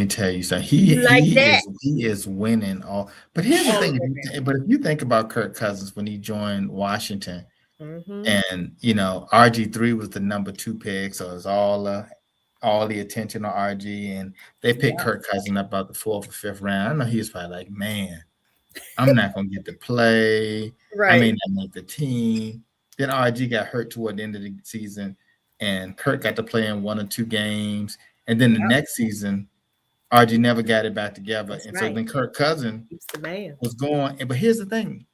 tell you something. He is winning all. But here's the thing. If you think about Kirk Cousins when he joined Washington, and you know RG3 was the number 2 pick, so it's all the attention on RG, and they picked Kirk Cousins up about the 4th or 5th round. I know he was probably like, man, I'm not gonna get to play. Right. I may not make the team. Then RG got hurt toward the end of the season, and Kirk got to play in 1 or 2 games. And then the next season, RG never got it back together. So then Kirk Cousins was going. But here's the thing.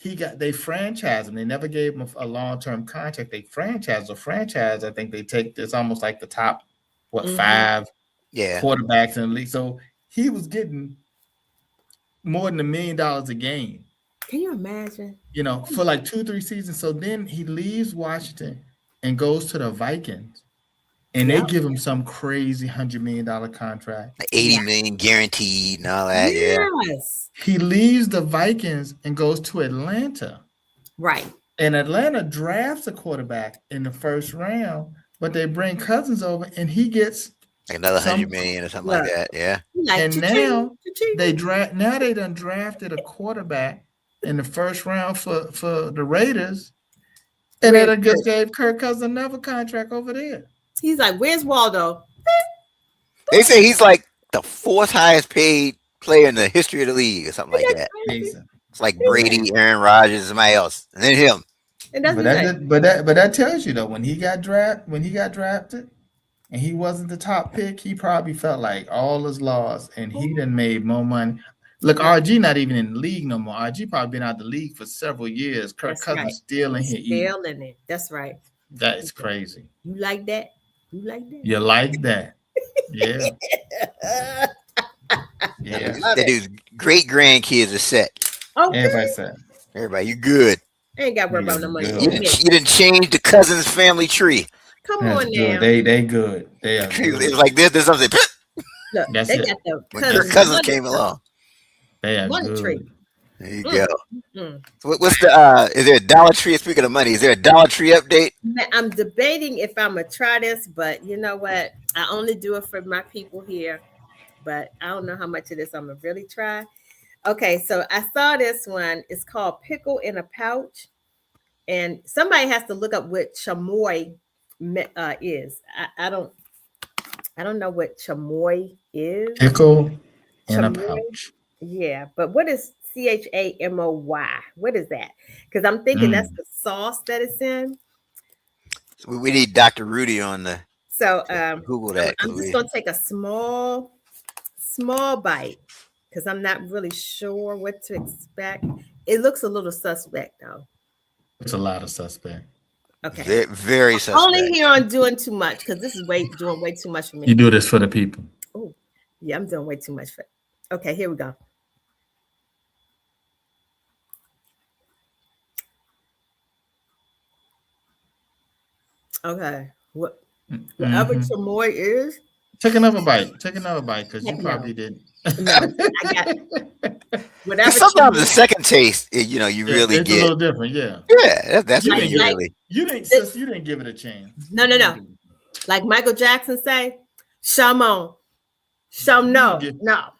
They franchised him. They never gave him a long-term contract. They franchised a franchise. I think they take this almost like the top, 5 quarterbacks in the league. So he was getting more than $1 million a game. Can you imagine? You know, for like 2-3 seasons. So then he leaves Washington and goes to the Vikings. and they give him some crazy $100 million contract. Like 80 million guaranteed and all that. Yes. He leaves the Vikings and goes to Atlanta. Right. And Atlanta drafts a quarterback in the first round, but they bring Cousins over and he gets like another 100 million or something like that. Yeah. Like, and now they done drafted a quarterback in the first round for the Raiders. And they done just gave Kirk Cousins another contract over there. He's like, where's Waldo? They say he's like the 4th highest paid player in the history of the league or something like that. It's like Brady, Aaron Rodgers, somebody else, and then him. And but that tells you though, when he got drafted and he wasn't the top pick, he probably felt like all is lost and he done made more money. Look, RG not even in the league no more. RG probably been out of the league for several years. Kirk Cousins still in here eating. Still in it. That's right. That is crazy. You like that? You like that? You like that? Yeah. Yeah. That dude's great grandkids are set. Okay. Everybody said. Everybody, you good. I ain't got to worry about no money. You didn't change the Cousins family tree. Come on now. They good. They are good. It's like there's something. Look, That's they it. got the When Cousins came along. They are One good. tree. There you go. So what's the is there a Dollar Tree? Speaking of money, is there a Dollar Tree update? I'm debating if I'm gonna try this, but you know what? I only do it for my people here, but I don't know how much of this I'm gonna really try. Okay, so I saw this one. It's called Pickle in a Pouch, and somebody has to look up what chamoy is. I don't know what chamoy is. Pickle in a pouch. Yeah, but what is CHAMOY? What is that? Because I'm thinking that's the sauce that it's in. So we need Dr. Rudy on the. So Google that. I'm just gonna take a small bite because I'm not really sure what to expect. It looks a little suspect though. It's a lot of suspect. Okay. Very suspect. Only here on doing too much because this is doing way too much for me. You do this for the people. Oh, yeah, I'm doing way too much for. Okay, here we go. Okay, whatever chamoy is. Take another bite because you probably didn't. No, I got whatever. Sometimes the second taste, you really it's get a little different. Yeah. Yeah, that's you what didn't, really. You didn't give it a chance. No. Like Michael Jackson say, "Shamon, no."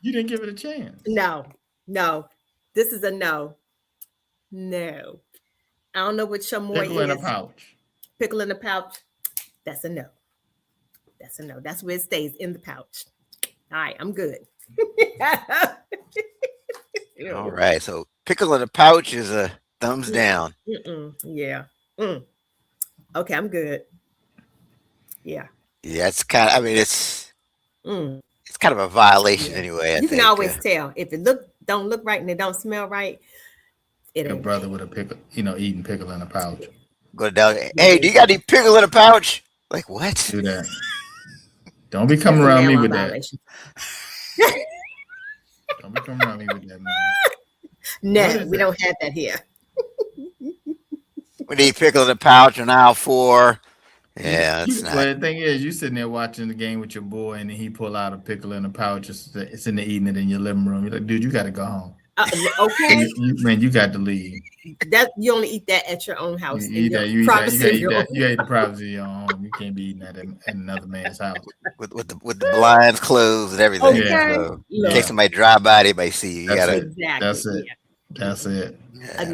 You didn't give it a chance. No. This is a no. No. I don't know what chamoy Pickle is. in a pouch. Pickle in a pouch. That's a no. That's a no. That's where it stays, in the pouch. All right, I'm good. All right, so pickle in a pouch is a thumbs down. Yeah. Okay, I'm good. Yeah. Yeah, it's kind of. I mean, it's kind of a violation anyway. You can always tell if it don't look right and it don't smell right. Your brother with a pickle, eating pickle in a pouch. Go down. Hey, do you got any pickle in a pouch? Like what? Do that. Don't be coming around me with that. Don't be coming around me with that, man. No, we don't have that here. We need pickle in a pouch on aisle 4. Yeah, that's not. Well, the thing is, you sitting there watching the game with your boy, and then he pull out a pickle in a pouch. It's in there eating it in your living room. You're like, dude, you got to go home. Okay, you got to leave. That you only eat that at your own house. You eat that. You ate the privacy of your own home. You can't be eating that in another man's house With the blinds closed and everything. Okay. So in case somebody drive by, they might see you. That's it. That's it. A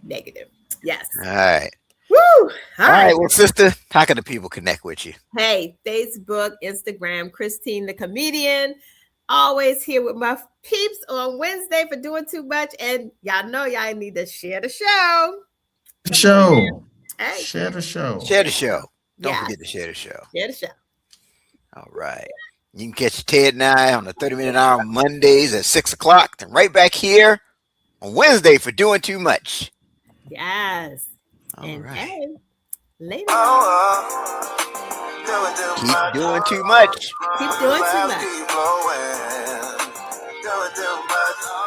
negative. Yes. All right. Woo! All right. Well, sister, how can the people connect with you? Hey, Facebook, Instagram, Christine the Comedian. Always here with my peeps on Wednesday for doing too much. And y'all know y'all need to share the show. Hey. Share the show. Don't forget to share the show. Share the show. All right. You can catch Ted and I on the 30-minute hour Mondays at 6 o'clock. And right back here on Wednesday for doing too much. Yes. All right. Hey, later. Keep doing too much. Keep doing too much. Doing too much.